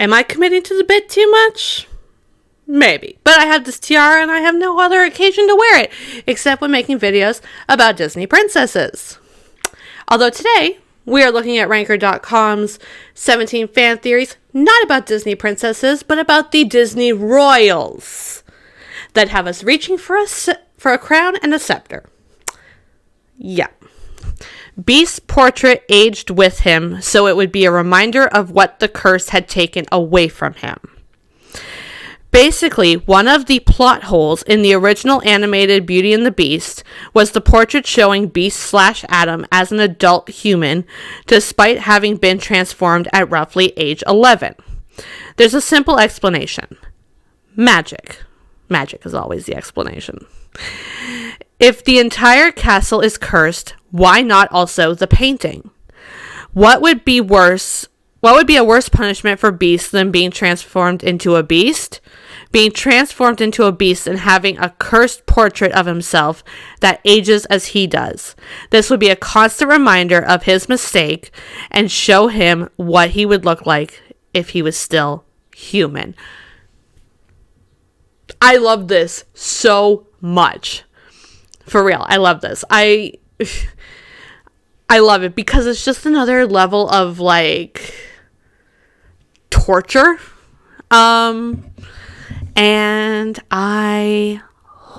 Am I committing to the bit too much? Maybe. But I have this tiara and I have no other occasion to wear it, except when making videos about Disney princesses. Although today, we are looking at Ranker.com's 17 fan theories, not about Disney princesses, but about the Disney royals that have us reaching for a crown and a scepter. Yeah. Beast's portrait aged with him, so it would be a reminder of what the curse had taken away from him. Basically, one of the plot holes in the original animated Beauty and the Beast was the portrait showing Beast/Adam as an adult human, despite having been transformed at roughly age 11. There's a simple explanation. Magic. Magic is always the explanation. If the entire castle is cursed, why not also the painting? What would be a worse punishment for Beast than being transformed into a beast? Being transformed into a beast and having a cursed portrait of himself that ages as he does. This would be a constant reminder of his mistake and show him what he would look like if he was still human. I love this so much. For real, I love this. I love it because it's just another level of like torture. And I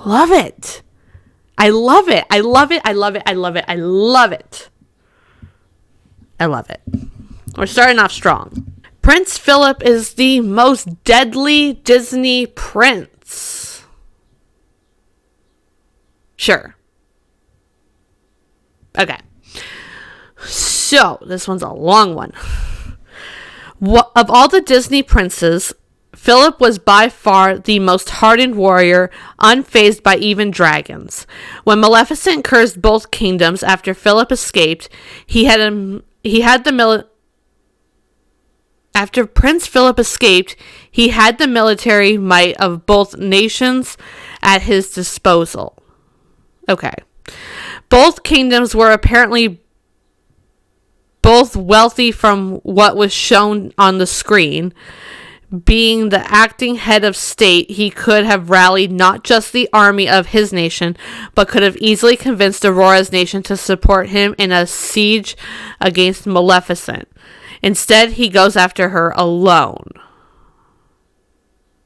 love it. I love it. I love it. I love it. I love it. I love it. I love it. We're starting off strong. Prince Philip is the most deadly Disney prince. Sure. Okay. So, this one's a long one. Of all the Disney princes, Philip was by far the most hardened warrior, unfazed by even dragons. When Maleficent cursed both kingdoms after Philip escaped, after Prince Philip escaped, he had the military might of both nations at his disposal. Okay. Both kingdoms were apparently both wealthy from what was shown on the screen. Being the acting head of state, he could have rallied not just the army of his nation, but could have easily convinced Aurora's nation to support him in a siege against Maleficent. Instead, he goes after her alone.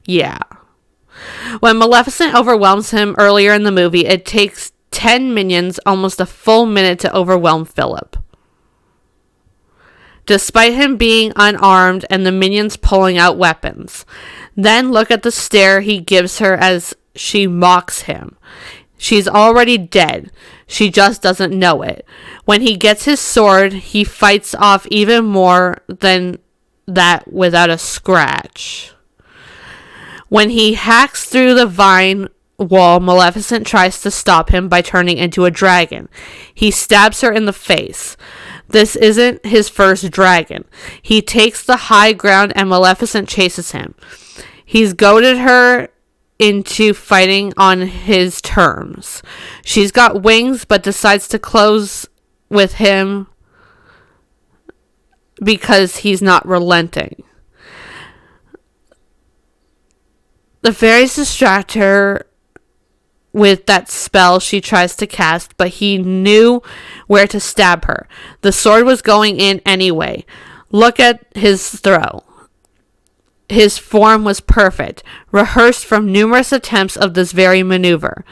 Yeah. When Maleficent overwhelms him earlier in the movie, it takes 10 minions almost a full minute to overwhelm Philip. Despite him being unarmed and the minions pulling out weapons. Then look at the stare he gives her as she mocks him. She's already dead. She just doesn't know it. When he gets his sword, he fights off even more than that without a scratch. When he hacks through the vine wall, Maleficent tries to stop him by turning into a dragon. He stabs her in the face. This isn't his first dragon. He takes the high ground and Maleficent chases him. He's goaded her into fighting on his terms. She's got wings but decides to close with him because he's not relenting. The fairies distract her with that spell she tries to cast, but he knew where to stab her. The sword was going in anyway. Look at his throw. His form was perfect, rehearsed from numerous attempts of this very maneuver.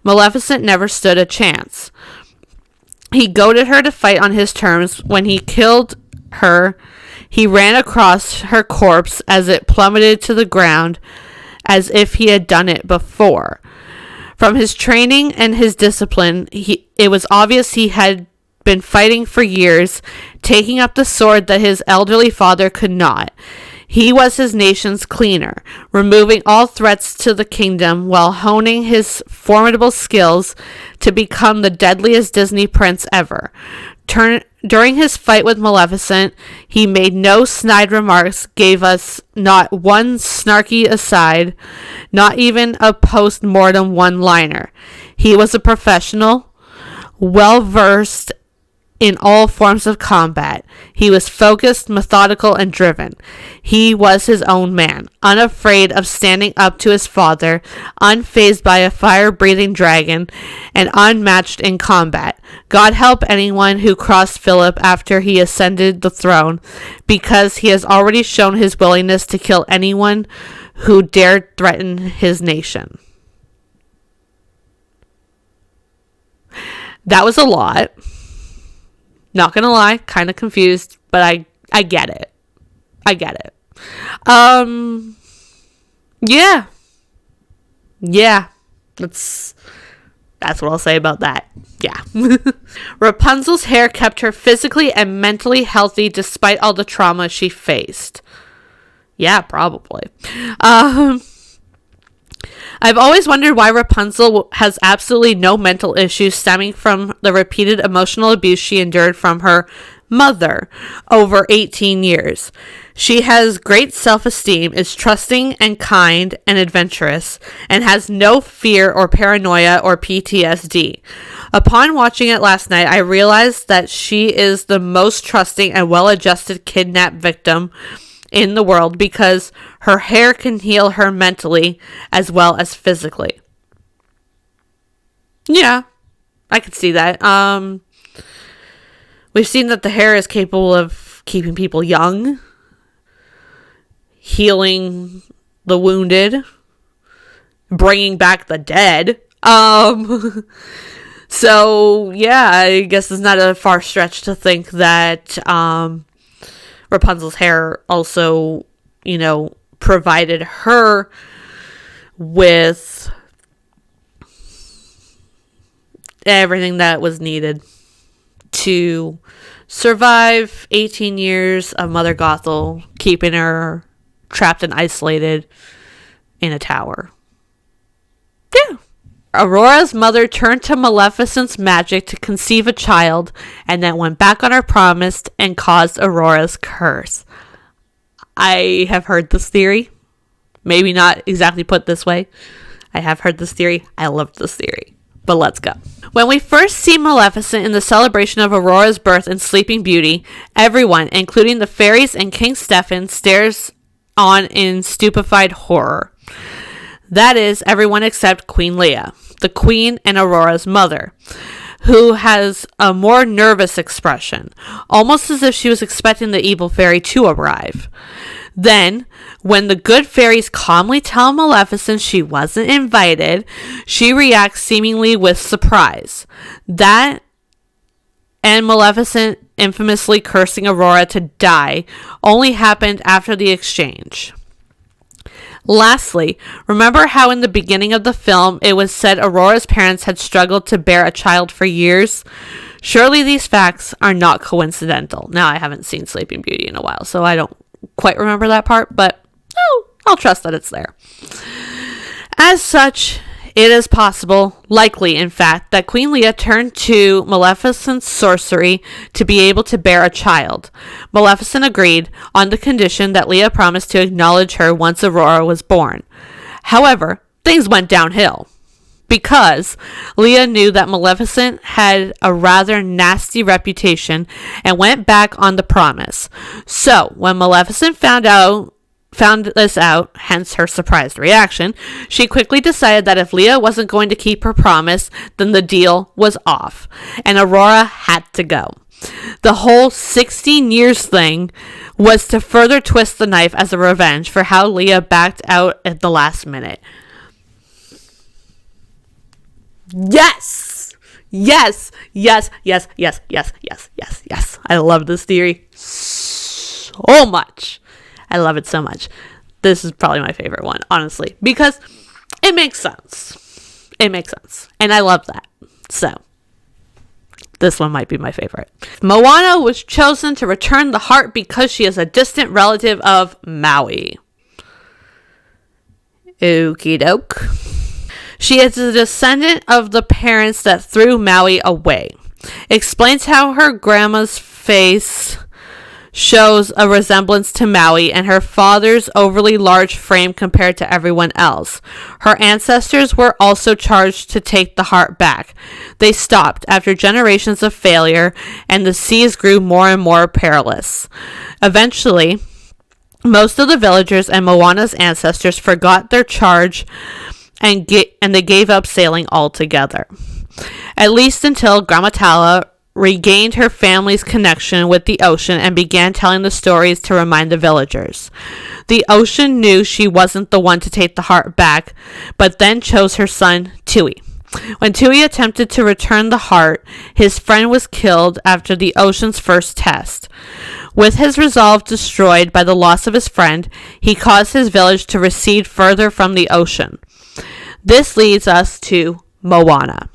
Maleficent never stood a chance. He goaded her to fight on his terms. When he killed her, he ran across her corpse as it plummeted to the ground, as if he had done it before. From his training and his discipline, it was obvious he had been fighting for years, taking up the sword that his elderly father could not. He was his nation's cleaner, removing all threats to the kingdom while honing his formidable skills to become the deadliest Disney prince ever. During his fight with Maleficent, he made no snide remarks, gave us not one snarky aside, not even a post-mortem one-liner. He was a professional, well-versed in all forms of combat. He was focused, methodical, and driven. He was his own man, unafraid of standing up to his father, unfazed by a fire-breathing dragon, and unmatched in combat. God help anyone who crossed Philip after he ascended the throne, because he has already shown his willingness to kill anyone who dared threaten his nation. That was a lot. Not gonna lie, kind of confused, but I get it. I get it. Yeah. Yeah. That's what I'll say about that. Yeah. Rapunzel's hair kept her physically and mentally healthy despite all the trauma she faced. Yeah, probably. I've always wondered why Rapunzel has absolutely no mental issues stemming from the repeated emotional abuse she endured from her mother over 18 years. She has great self-esteem, is trusting and kind and adventurous, and has no fear or paranoia or PTSD. Upon watching it last night, I realized that she is the most trusting and well-adjusted kidnapped victim in the world because her hair can heal her mentally as well as physically. Yeah, I could see that. We've seen that the hair is capable of keeping people young, healing the wounded, bringing back the dead. So yeah, I guess it's not a far stretch to think that Rapunzel's hair also, provided her with everything that was needed to survive 18 years of Mother Gothel, keeping her trapped and isolated in a tower. Yeah. Aurora's mother turned to Maleficent's magic to conceive a child and then went back on her promise and caused Aurora's curse. I have heard this theory. Maybe not exactly put this way. I have heard this theory. I love this theory. But let's go. When we first see Maleficent in the celebration of Aurora's birth in Sleeping Beauty, everyone, including the fairies and King Stefan, stares on in stupefied horror. That is, everyone except Queen Leia, the queen and Aurora's mother, who has a more nervous expression, almost as if she was expecting the evil fairy to arrive. Then, when the good fairies calmly tell Maleficent she wasn't invited, she reacts seemingly with surprise. That and Maleficent infamously cursing Aurora to die only happened after the exchange. Lastly, remember how in the beginning of the film it was said Aurora's parents had struggled to bear a child for years? Surely these facts are not coincidental. Now, I haven't seen Sleeping Beauty in a while, so I don't quite remember that part, but I'll trust that it's there. As such, it is possible, likely in fact, that Queen Leia turned to Maleficent's sorcery to be able to bear a child. Maleficent agreed on the condition that Leia promised to acknowledge her once Aurora was born. However, things went downhill because Leia knew that Maleficent had a rather nasty reputation and went back on the promise. So, when Maleficent found this out, hence her surprised reaction, she quickly decided that if Leia wasn't going to keep her promise, then the deal was off, and Aurora had to go. The whole 16 years thing was to further twist the knife as a revenge for how Leia backed out at the last minute. Yes! Yes! Yes, yes, yes, yes, yes, yes, yes. I love this theory so much. I love it so much. This is probably my favorite one, honestly, because it makes sense. It makes sense. And I love that. So, this one might be my favorite. Moana was chosen to return the heart because she is a distant relative of Maui. Okie doke. She is a descendant of the parents that threw Maui away. Explains how her grandma's face shows a resemblance to Maui and her father's overly large frame compared to everyone else. Her ancestors were also charged to take the heart back. They stopped after generations of failure, and the seas grew more and more perilous. Eventually, most of the villagers and Moana's ancestors forgot their charge and they gave up sailing altogether. At least until Grandma Tala regained her family's connection with the ocean and began telling the stories to remind the villagers. The ocean knew she wasn't the one to take the heart back, but then chose her son, Tui. When Tui attempted to return the heart, his friend was killed after the ocean's first test. With his resolve destroyed by the loss of his friend, he caused his village to recede further from the ocean. This leads us to Moana.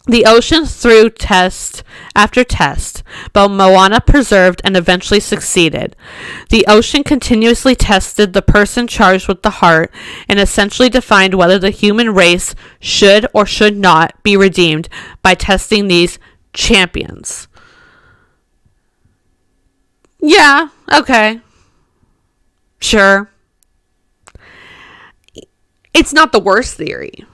The ocean threw test after test, but Moana persevered and eventually succeeded. The ocean continuously tested the person charged with the heart and essentially defined whether the human race should or should not be redeemed by testing these champions. Yeah, okay. Sure. It's not the worst theory.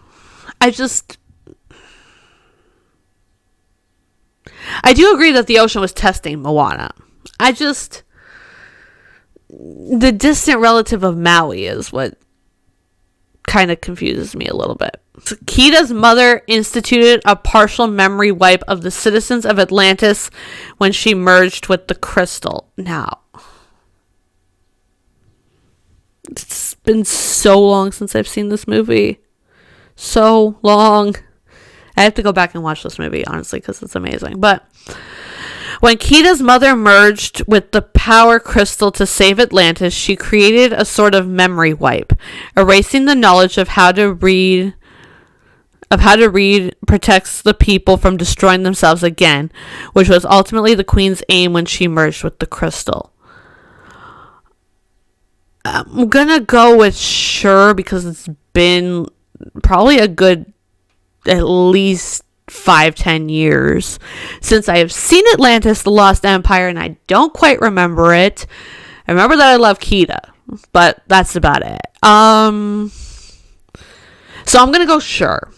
I do agree that the ocean was testing Moana. The distant relative of Maui is what kind of confuses me a little bit. So Kida's mother instituted a partial memory wipe of the citizens of Atlantis when she merged with the crystal. Now, it's been so long since I've seen this movie. So long. I have to go back and watch this movie, honestly, because it's amazing. But when Kida's mother merged with the power crystal to save Atlantis, she created a sort of memory wipe, erasing the knowledge of how to read protects the people from destroying themselves again, which was ultimately the queen's aim when she merged with the crystal. I'm gonna go with sure because it's been probably a good at least 5-10 years since I have seen Atlantis, the Lost Empire, and I don't quite remember it. I remember that I love Kida, but that's about it. So I'm gonna go sure.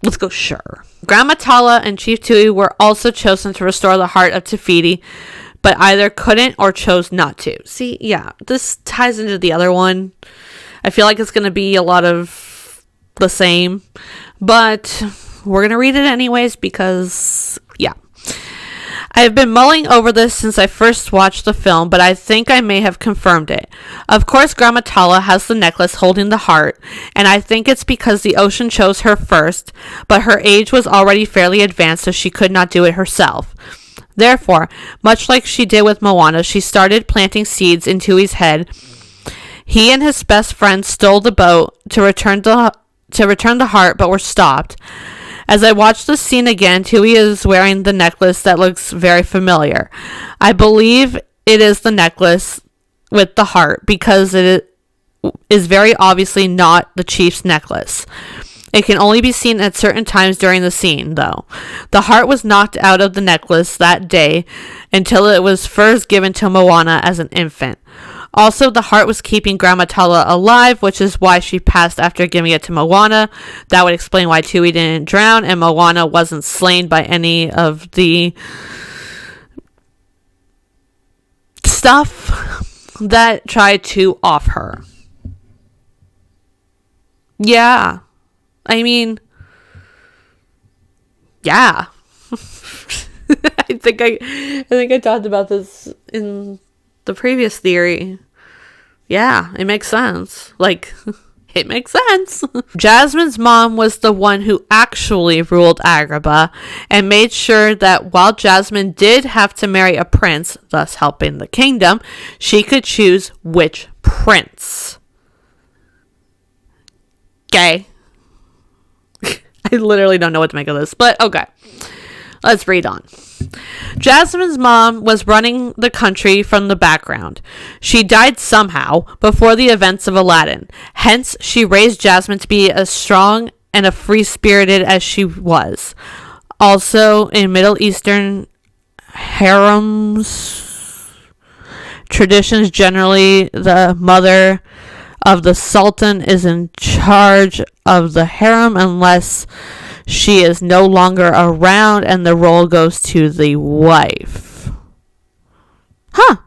Let's go sure. Grandma Tala and Chief Tui were also chosen to restore the heart of Te Fiti, but either couldn't or chose not to. See, yeah, this ties into the other one. I feel like it's gonna be a lot of the same, but we're gonna read it anyways because, yeah. I have been mulling over this since I first watched the film, but I think I may have confirmed it. Of course, Grandma Tala has the necklace holding the heart, and I think it's because the ocean chose her first, but her age was already fairly advanced, so she could not do it herself. Therefore, much like she did with Moana, she started planting seeds in Tui's head. He and his best friend stole the boat to return the heart, but were stopped. As I watch the scene again, Tui is wearing the necklace that looks very familiar. I believe it is the necklace with the heart because it is very obviously not the chief's necklace. It can only be seen at certain times during the scene, though. The heart was knocked out of the necklace that day until it was first given to Moana as an infant. Also, the heart was keeping Grandma Tala alive, which is why she passed after giving it to Moana. That would explain why Tui didn't drown and Moana wasn't slain by any of the stuff that tried to off her. Yeah. I mean, yeah. I think I talked about this in the previous theory. Yeah, it makes sense. Like, it makes sense. Jasmine's mom was the one who actually ruled Agrabah and made sure that while Jasmine did have to marry a prince, thus helping the kingdom, she could choose which prince. Okay. I literally don't know what to make of this, but okay. Let's read on. Jasmine's mom was running the country from the background. She died somehow before the events of Aladdin. Hence, she raised Jasmine to be as strong and as free-spirited as she was. Also, in Middle Eastern harems, traditions, generally the mother of the sultan is in charge of the harem unless she is no longer around, and the role goes to the wife. Huh.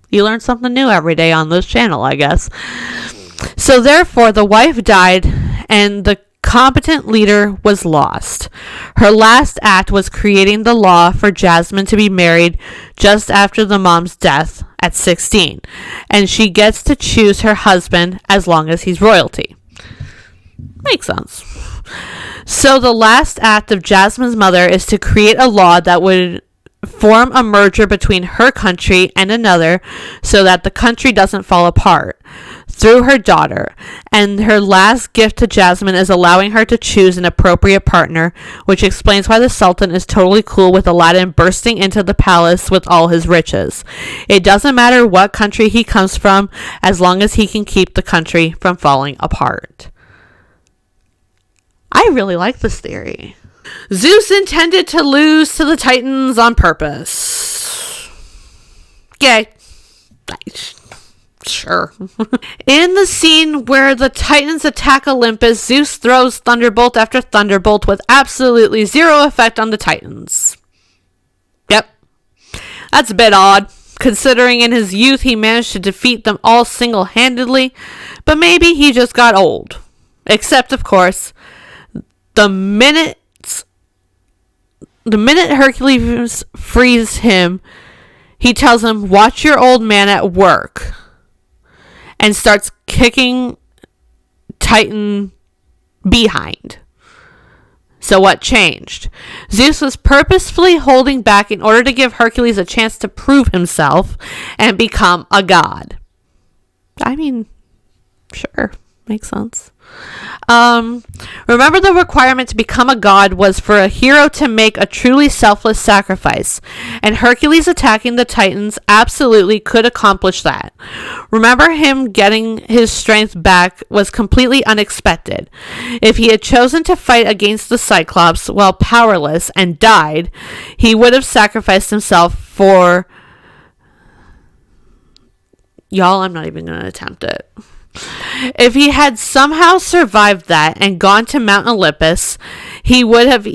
You learn something new every day on this channel, I guess. So therefore, the wife died, and the competent leader was lost. Her last act was creating the law for Jasmine to be married just after the mom's death at 16, and she gets to choose her husband as long as he's royalty. Makes sense. So the last act of Jasmine's mother is to create a law that would form a merger between her country and another so that the country doesn't fall apart through her daughter. And her last gift to Jasmine is allowing her to choose an appropriate partner, which explains why the Sultan is totally cool with Aladdin bursting into the palace with all his riches. It doesn't matter what country he comes from, as long as he can keep the country from falling apart. I really like this theory. Zeus intended to lose to the Titans on purpose. Yay. Sure. In the scene where the Titans attack Olympus, Zeus throws thunderbolt after thunderbolt with absolutely zero effect on the Titans. Yep. That's a bit odd, considering in his youth he managed to defeat them all single-handedly, but maybe he just got old. Except, of course, the minute Hercules frees him, he tells him, "Watch your old man at work," and starts kicking Titan behind. So what changed? Zeus was purposefully holding back in order to give Hercules a chance to prove himself and become a god. I mean, sure, makes sense. Remember, the requirement to become a god was for a hero to make a truly selfless sacrifice, and Hercules attacking the Titans absolutely could accomplish that. Remember, him getting his strength back was completely unexpected. If he had chosen to fight against the Cyclops while powerless and died, he would have sacrificed himself for... Y'all, I'm not even going to attempt it. If he had somehow survived that and gone to Mount Olympus, he would be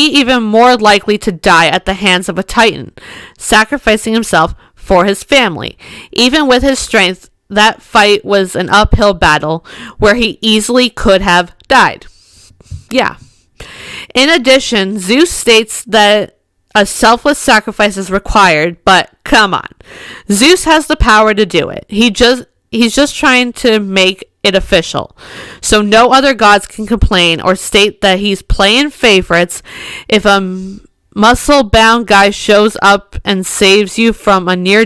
even more likely to die at the hands of a Titan, sacrificing himself for his family. Even with his strength, that fight was an uphill battle where he easily could have died. Yeah. In addition, Zeus states that a selfless sacrifice is required, but come on. Zeus has the power to do it. He's just trying to make it official. So no other gods can complain or state that he's playing favorites. If a muscle-bound guy shows up and saves you from a near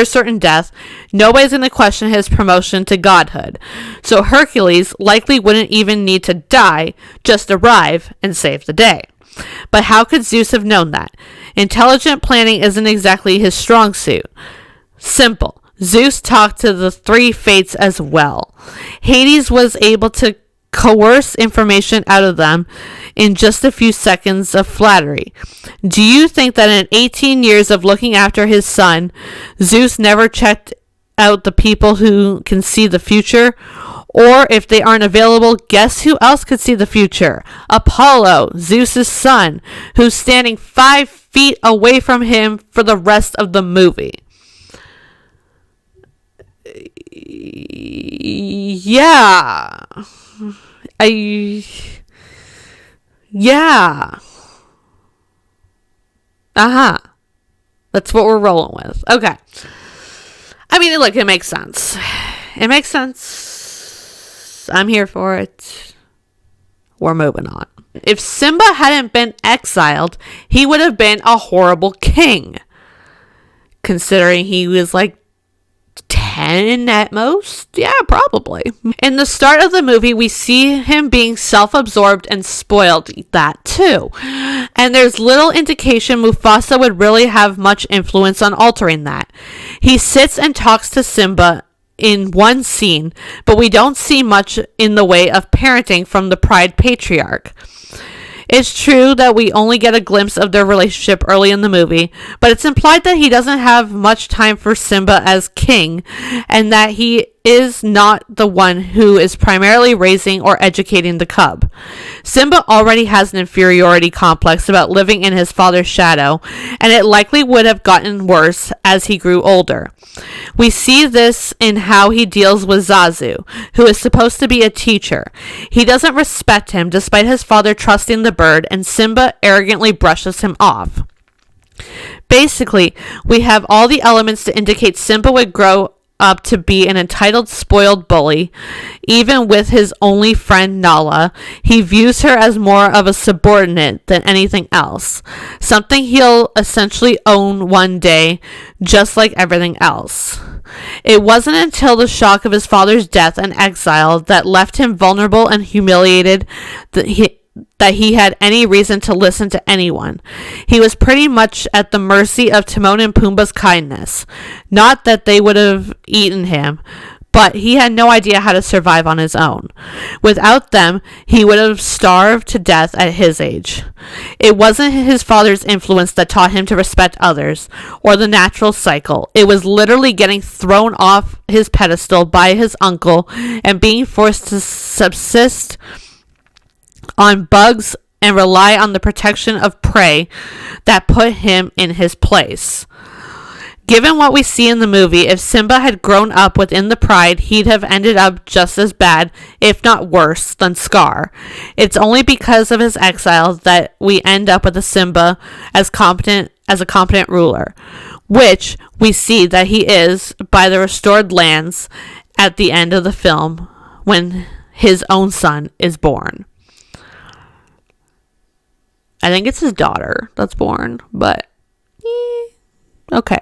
certain death, nobody's going to question his promotion to godhood. So Hercules likely wouldn't even need to die, just arrive and save the day. But how could Zeus have known that? Intelligent planning isn't exactly his strong suit. Simple. Zeus talked to the three fates as well. Hades was able to coerce information out of them in just a few seconds of flattery. Do you think that in 18 years of looking after his son, Zeus never checked out the people who can see the future? Or if they aren't available, guess who else could see the future? Apollo, Zeus's son, who's standing 5 feet away from him for the rest of the movie. Yeah. Yeah. That's what we're rolling with. Okay. I mean, look, it makes sense. It makes sense. I'm here for it. We're moving on. If Simba hadn't been exiled, he would have been a horrible king. Considering he was like 10 at most? Yeah, probably. In the start of the movie, we see him being self-absorbed and spoiled. That too. And there's little indication Mufasa would really have much influence on altering that. He sits and talks to Simba in one scene, but we don't see much in the way of parenting from the Pride patriarch. It's true that we only get a glimpse of their relationship early in the movie, but it's implied that he doesn't have much time for Simba as king, and that he is not the one who is primarily raising or educating the cub. Simba already has an inferiority complex about living in his father's shadow, and it likely would have gotten worse as he grew older. We see this in how he deals with Zazu, who is supposed to be a teacher. He doesn't respect him despite his father trusting the bird, and Simba arrogantly brushes him off. Basically, we have all the elements to indicate Simba would grow up to be an entitled, spoiled bully. Even with his only friend Nala, he views her as more of a subordinate than anything else, something he'll essentially own one day, just like everything else. It wasn't until the shock of his father's death and exile that left him vulnerable and humiliated that he had any reason to listen to anyone. He was pretty much at the mercy of Timon and Pumbaa's kindness. Not that they would have eaten him, but he had no idea how to survive on his own. Without them, he would have starved to death at his age. It wasn't his father's influence that taught him to respect others, or the natural cycle. It was literally getting thrown off his pedestal by his uncle and being forced to subsist on bugs and rely on the protection of prey that put him in his place. Given what we see in the movie, if Simba had grown up within the pride, he'd have ended up just as bad, if not worse, than Scar. It's only because of his exile that we end up with a Simba as a competent ruler, which we see that he is by the restored lands at the end of the film when his own son is born. I think it's his daughter that's born, but okay.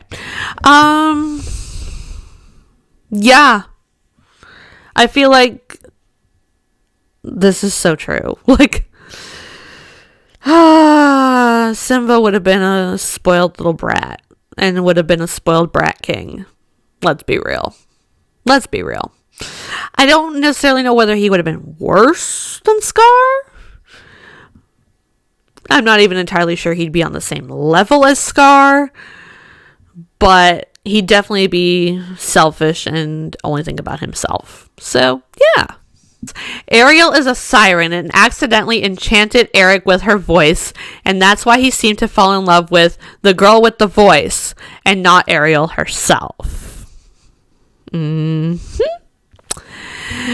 Yeah. I feel like this is so true. Like, Simba would have been a spoiled little brat and would have been a spoiled brat king. Let's be real. Let's be real. I don't necessarily know whether he would have been worse than Scar. I'm not even entirely sure he'd be on the same level as Scar, but he'd definitely be selfish and only think about himself. So, yeah. Ariel is a siren and accidentally enchanted Eric with her voice, and that's why he seemed to fall in love with the girl with the voice and not Ariel herself.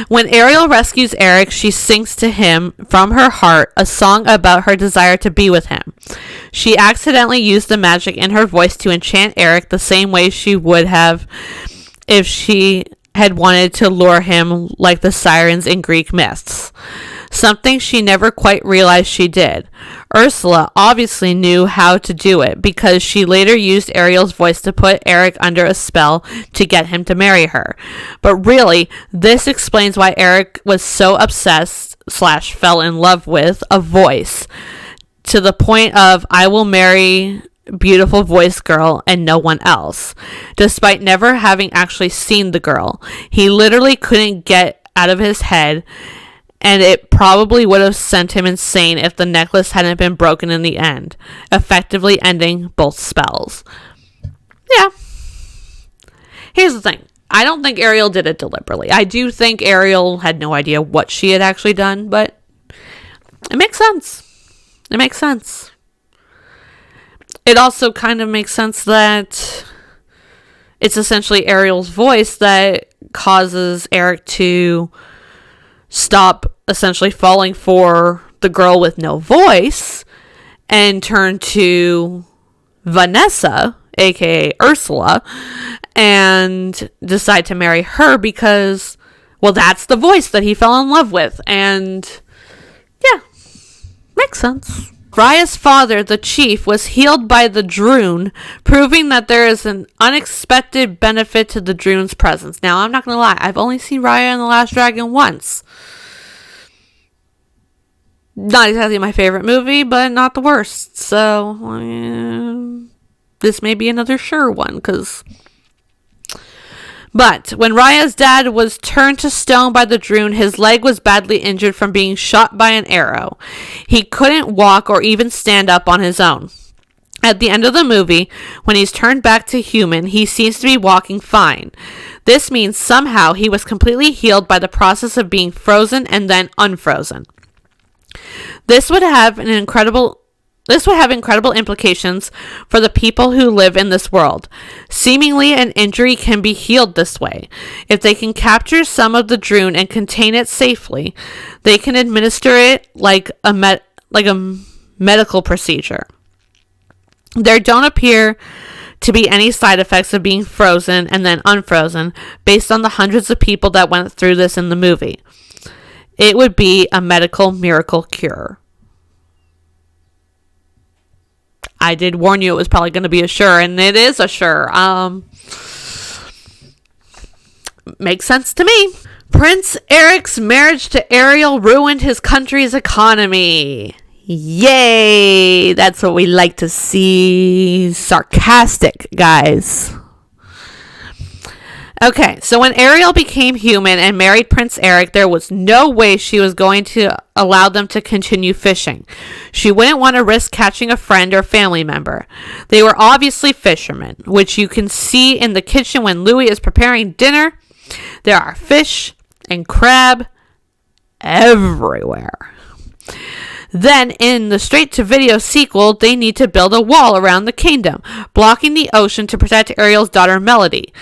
When Ariel rescues Eric, she sings to him from her heart a song about her desire to be with him. She accidentally used the magic in her voice to enchant Eric the same way she would have if she had wanted to lure him like the sirens in Greek myths. Something she never quite realized she did. Ursula obviously knew how to do it because she later used Ariel's voice to put Eric under a spell to get him to marry her. But really, this explains why Eric was so obsessed / fell in love with a voice to the point of I will marry beautiful voice girl and no one else. Despite never having actually seen the girl, he literally couldn't get out of his head, and it probably would have sent him insane if the necklace hadn't been broken in the end, effectively ending both spells. Yeah. Here's the thing. I don't think Ariel did it deliberately. I do think Ariel had no idea what she had actually done, but it makes sense. It makes sense. It also kind of makes sense that it's essentially Ariel's voice that causes Eric to stop essentially falling for the girl with no voice and turn to Vanessa, aka Ursula, and decide to marry her because, well, that's the voice that he fell in love with. And yeah, makes sense. Raya's father, the chief, was healed by the DRUNN, proving that there is an unexpected benefit to the DRUNN's presence. Now, I'm not going to lie. I've only seen Raya in The Last Dragon once. Not exactly my favorite movie, but not the worst. So, this may be another sure one, because But when Raya's dad was turned to stone by the DRUNN, his leg was badly injured from being shot by an arrow. He couldn't walk or even stand up on his own. At the end of the movie, when he's turned back to human, he seems to be walking fine. This means somehow he was completely healed by the process of being frozen and then unfrozen. This would have incredible implications for the people who live in this world. Seemingly, an injury can be healed this way. If they can capture some of the DRUNN and contain it safely, they can administer it like a medical procedure. There don't appear to be any side effects of being frozen and then unfrozen based on the hundreds of people that went through this in the movie. It would be a medical miracle cure. I did warn you it was probably going to be a sure, and it is a sure. Makes sense to me. Prince Eric's marriage to Ariel ruined his country's economy. Yay! That's what we like to see. Sarcastic, guys. Okay, so when Ariel became human and married Prince Eric, there was no way she was going to allow them to continue fishing. She wouldn't want to risk catching a friend or family member. They were obviously fishermen, which you can see in the kitchen when Louis is preparing dinner. There are fish and crab everywhere. Then, in the straight-to-video sequel, they need to build a wall around the kingdom, blocking the ocean to protect Ariel's daughter Melody.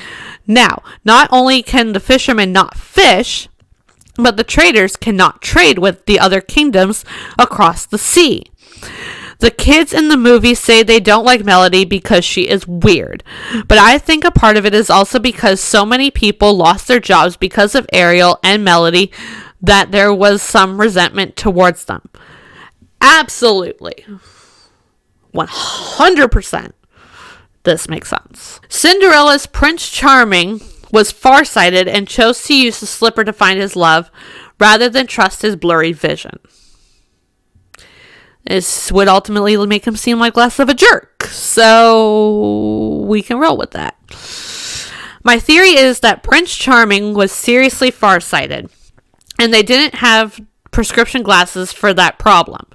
Now, not only can the fishermen not fish, but the traders cannot trade with the other kingdoms across the sea. The kids in the movie say they don't like Melody because she is weird. But I think a part of it is also because so many people lost their jobs because of Ariel and Melody that there was some resentment towards them. Absolutely. 100%. This makes sense. Cinderella's Prince Charming was farsighted and chose to use the slipper to find his love rather than trust his blurry vision. This would ultimately make him seem like less of a jerk, so we can roll with that. My theory is that Prince Charming was seriously farsighted, and they didn't have prescription glasses for that problem.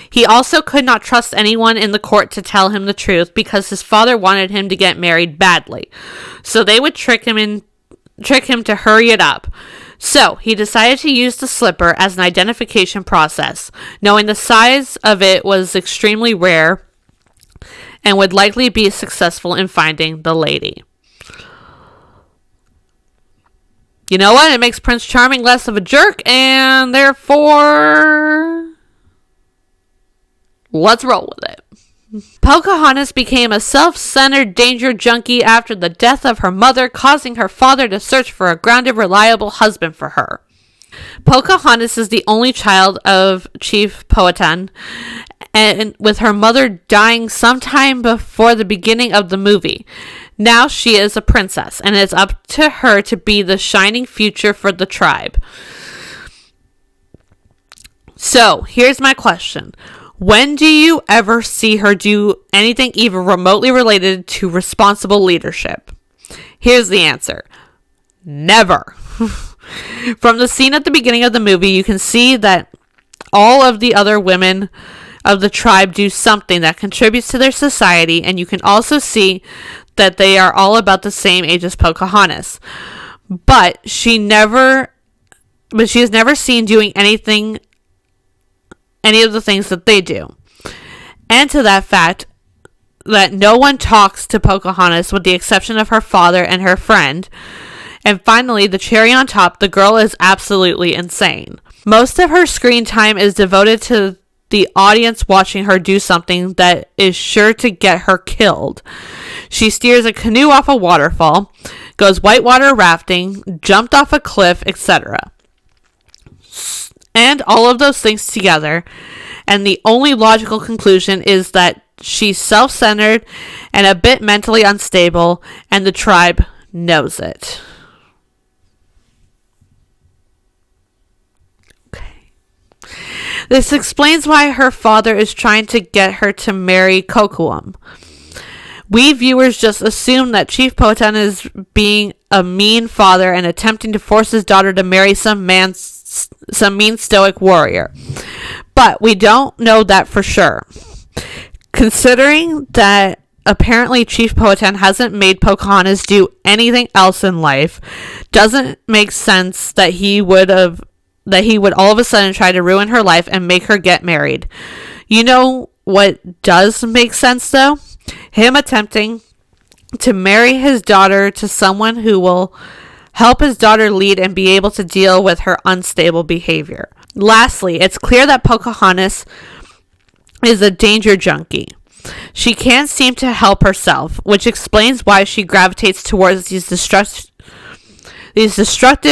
He also could not trust anyone in the court to tell him the truth because his father wanted him to get married badly. So they would trick him to hurry it up. So he decided to use the slipper as an identification process, knowing the size of it was extremely rare and would likely be successful in finding the lady. You know what? It makes Prince Charming less of a jerk, and therefore, let's roll with it. Pocahontas became a self-centered danger junkie after the death of her mother, causing her father to search for a grounded, reliable husband for her. Pocahontas is the only child of Chief Powhatan, and with her mother dying sometime before the beginning of the movie. Now she is a princess, and it's up to her to be the shining future for the tribe. So, here's my question. When do you ever see her do anything even remotely related to responsible leadership? Here's the answer. Never. From the scene at the beginning of the movie, you can see that all of the other women of the tribe do something that contributes to their society, and you can also see that they are all about the same age as Pocahontas. But she is never seen doing any of the things that they do. And to that fact, that no one talks to Pocahontas with the exception of her father and her friend. And finally, the cherry on top, the girl is absolutely insane. Most of her screen time is devoted to the audience watching her do something that is sure to get her killed. She steers a canoe off a waterfall, goes whitewater rafting, jumped off a cliff, etc. And all of those things together, and the only logical conclusion is that she's self-centered and a bit mentally unstable, and the tribe knows it. This explains why her father is trying to get her to marry Kocoum. We viewers just assume that Chief Pocan is being a mean father and attempting to force his daughter to marry some mean stoic warrior. But we don't know that for sure. Considering that apparently Chief Pocan hasn't made Pocahontas do anything else in life, doesn't make sense that he would all of a sudden try to ruin her life and make her get married. You know what does make sense though? Him attempting to marry his daughter to someone who will help his daughter lead and be able to deal with her unstable behavior. Lastly, it's clear that Pocahontas is a danger junkie. She can't seem to help herself, which explains why she gravitates towards these destructive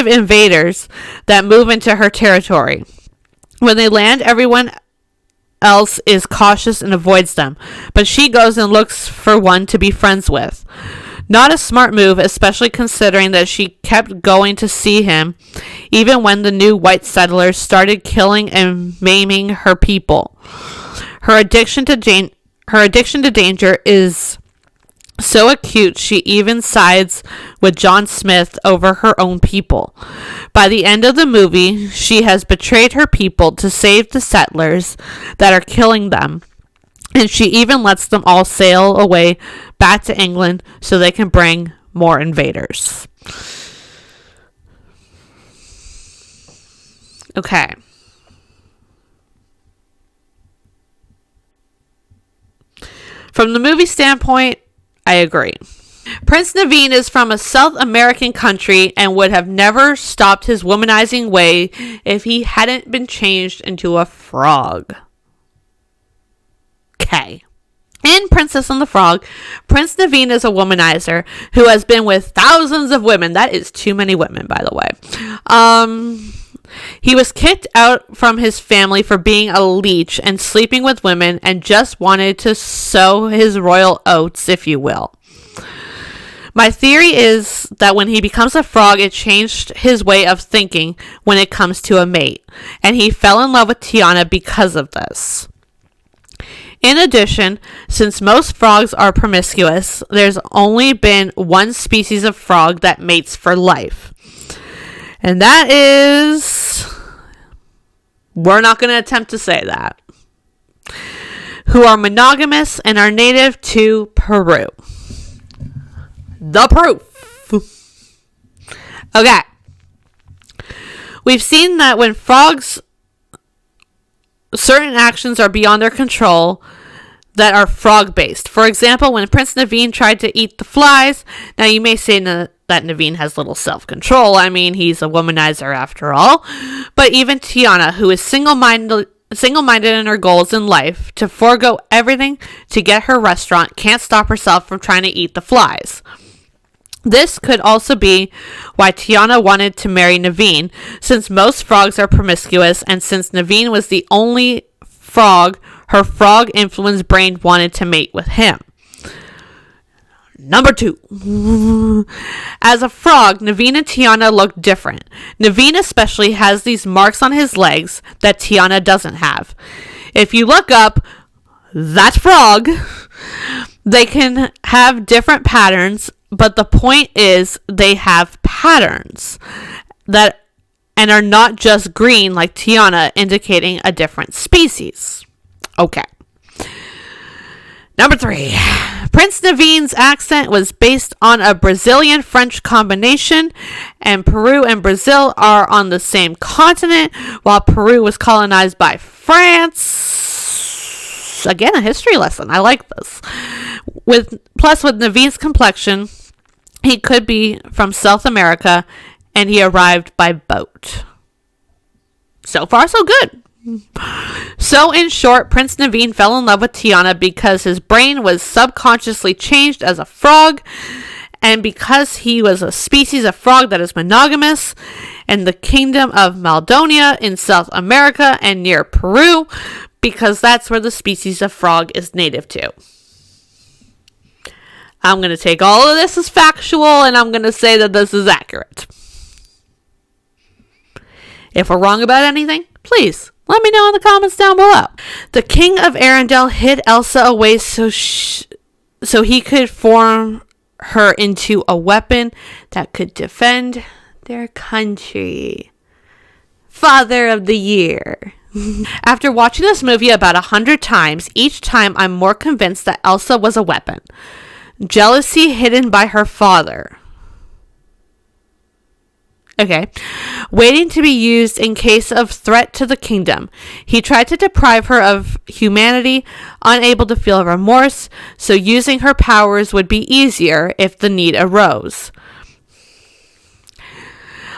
invaders that move into her territory. When they land, everyone else is cautious and avoids them, but she goes and looks for one to be friends with. Not a smart move, especially considering that she kept going to see him even when the new white settlers started killing and maiming her people. Her addiction to danger is so acute she even sides with John Smith over her own people. By the end of the movie, she has betrayed her people to save the settlers that are killing them, and she even lets them all sail away back to England so they can bring more invaders. Okay. From the movie standpoint, I agree. Prince Naveen is from a South American country and would have never stopped his womanizing way if he hadn't been changed into a frog. Okay. In Princess and the Frog, Prince Naveen is a womanizer who has been with thousands of women. That is too many women, by the way. He was kicked out from his family for being a leech and sleeping with women and just wanted to sow his royal oats, if you will. My theory is that when he becomes a frog, it changed his way of thinking when it comes to a mate, and he fell in love with Tiana because of this. In addition, since most frogs are promiscuous, there's only been one species of frog that mates for life. And that is, we're not going to attempt to say that, who are monogamous and are native to Peru. The proof. Okay. We've seen that when frogs, certain actions are beyond their control that are frog-based. For example, when Prince Naveen tried to eat the flies, now you may say that Naveen has little self-control. I mean, he's a womanizer after all. But even Tiana, who is single-minded in her goals in life, to forego everything to get her restaurant, can't stop herself from trying to eat the flies. This could also be why Tiana wanted to marry Naveen, since most frogs are promiscuous, and since Naveen was the only frog her frog-influenced brain wanted to mate with him. Number 2. As a frog, Naveen and Tiana look different. Naveen especially has these marks on his legs that Tiana doesn't have. If you look up, that frog, they can have different patterns, but the point is they have patterns that and are not just green like Tiana, indicating a different species. Okay. Number 3. Prince Naveen's accent was based on a Brazilian-French combination, and Peru and Brazil are on the same continent, while Peru was colonized by France. Again, a history lesson. I like this. With Naveen's complexion, he could be from South America, and he arrived by boat. So far, so good. So, in short, Prince Naveen fell in love with Tiana because his brain was subconsciously changed as a frog, and because he was a species of frog that is monogamous in the kingdom of Maldonia in South America and near Peru, because that's where the species of frog is native to. I'm going to take all of this as factual, and I'm going to say that this is accurate. If we're wrong about anything, please let me know in the comments down below. The king of Arendelle hid Elsa away so so he could form her into a weapon that could defend their country. Father of the Year. After watching this movie about 100 times, each time I'm more convinced that Elsa was a weapon. Jealousy hidden by her father. Okay. Waiting to be used in case of threat to the kingdom. He tried to deprive her of humanity, unable to feel remorse, so using her powers would be easier if the need arose.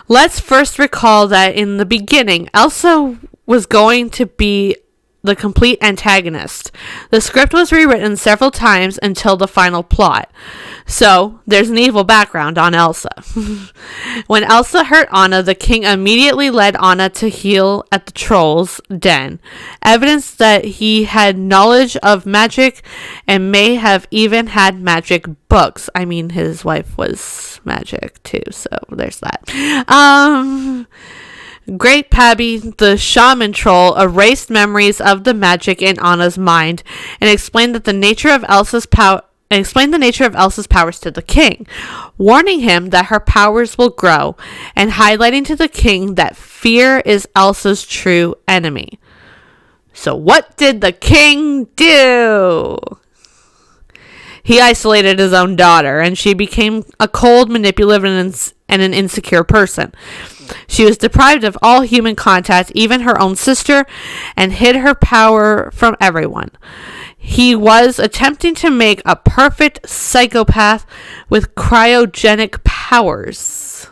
Let's first recall that in the beginning, Elsa was going to be the complete antagonist. The script was rewritten several times until the final plot. So, there's an evil background on Elsa. When Elsa hurt Anna, the king immediately led Anna to heal at the troll's den. Evidence that he had knowledge of magic and may have even had magic books. I mean, his wife was magic too, so there's that. Great Pabby, the shaman troll, erased memories of the magic in Anna's mind and explained the nature of Elsa's powers to the king, warning him that her powers will grow and highlighting to the king that fear is Elsa's true enemy. So what did the king do? He isolated his own daughter, and she became a cold, manipulative, and an insecure person. She was deprived of all human contact, even her own sister, and hid her power from everyone. He was attempting to make a perfect psychopath with cryogenic powers.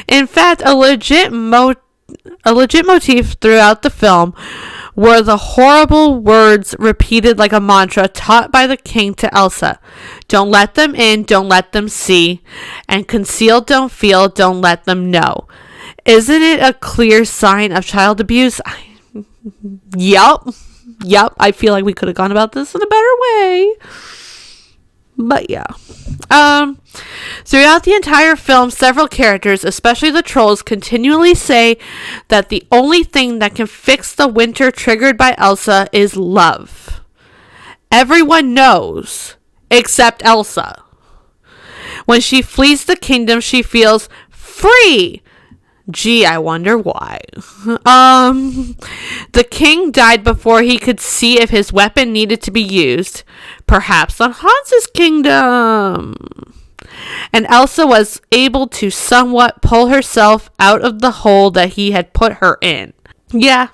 In fact, a legit motif throughout the film were the horrible words repeated like a mantra taught by the king to Elsa. Don't let them in, don't let them see, and conceal, don't feel, don't let them know. Isn't it a clear sign of child abuse? Yup. I feel like we could have gone about this in a better way. But yeah. Throughout the entire film, several characters, especially the trolls, continually say that the only thing that can fix the winter triggered by Elsa is love. Everyone knows, except Elsa. When she flees the kingdom, she feels free. Gee, I wonder why. The king died before he could see if his weapon needed to be used, perhaps on Hans's kingdom. And Elsa was able to somewhat pull herself out of the hole that he had put her in. Yeah.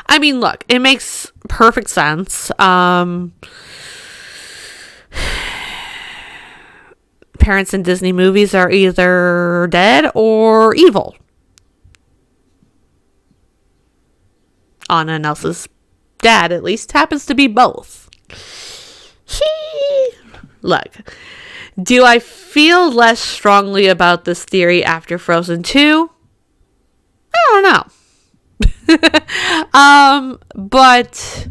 I mean, look, it makes perfect sense. Parents in Disney movies are either dead or evil. Anna and Elsa's dad, at least, happens to be both. Look, do I feel less strongly about this theory after Frozen 2? I don't know. But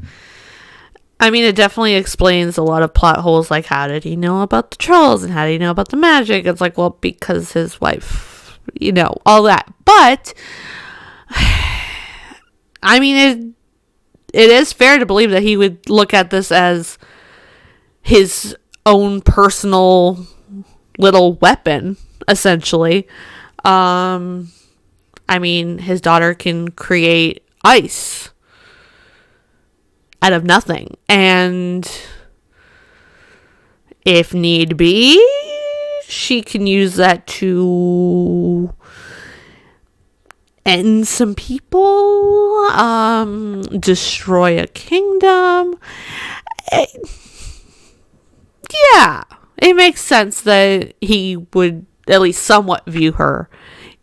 I mean, it definitely explains a lot of plot holes, like how did he know about the trolls and how did he know about the magic? It's like, well, because his wife, all that. But I mean, it is fair to believe that he would look at this as his own personal little weapon, essentially. I mean, his daughter can create ice out of nothing, and if need be, she can use that to end some people, destroy a kingdom. Yeah, it makes sense that he would at least somewhat view her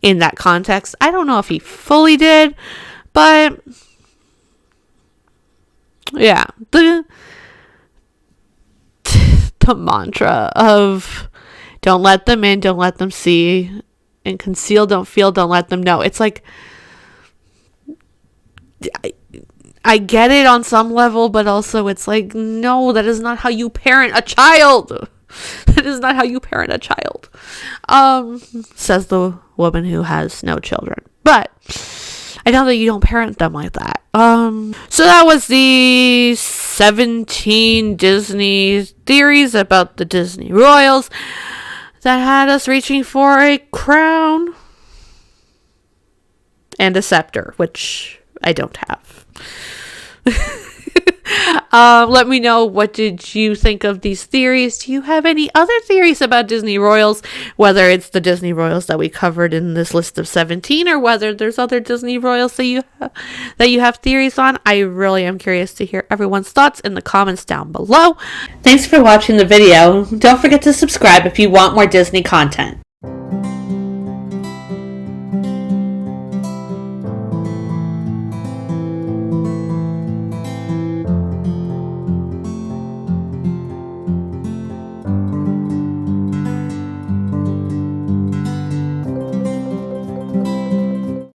in that context. I don't know if he fully did, but yeah, the mantra of don't let them in, don't let them see, and conceal, don't feel, don't let them know. It's like, I get it on some level, but also it's like, no, that is not how you parent a child. That is not how you parent a child. Says the woman who has no children. But I know that you don't parent them like that. So that was the 17 Disney theories about the Disney royals that had us reaching for a crown and a scepter, which I don't have. Let me know, what did you think of these theories? Do you have any other theories about Disney royals, whether it's the Disney royals that we covered in this list of 17, or whether there's other Disney royals that you have theories on? I really am curious to hear everyone's thoughts in the comments down below. Thanks for watching the video. Don't forget to subscribe if you want more Disney content.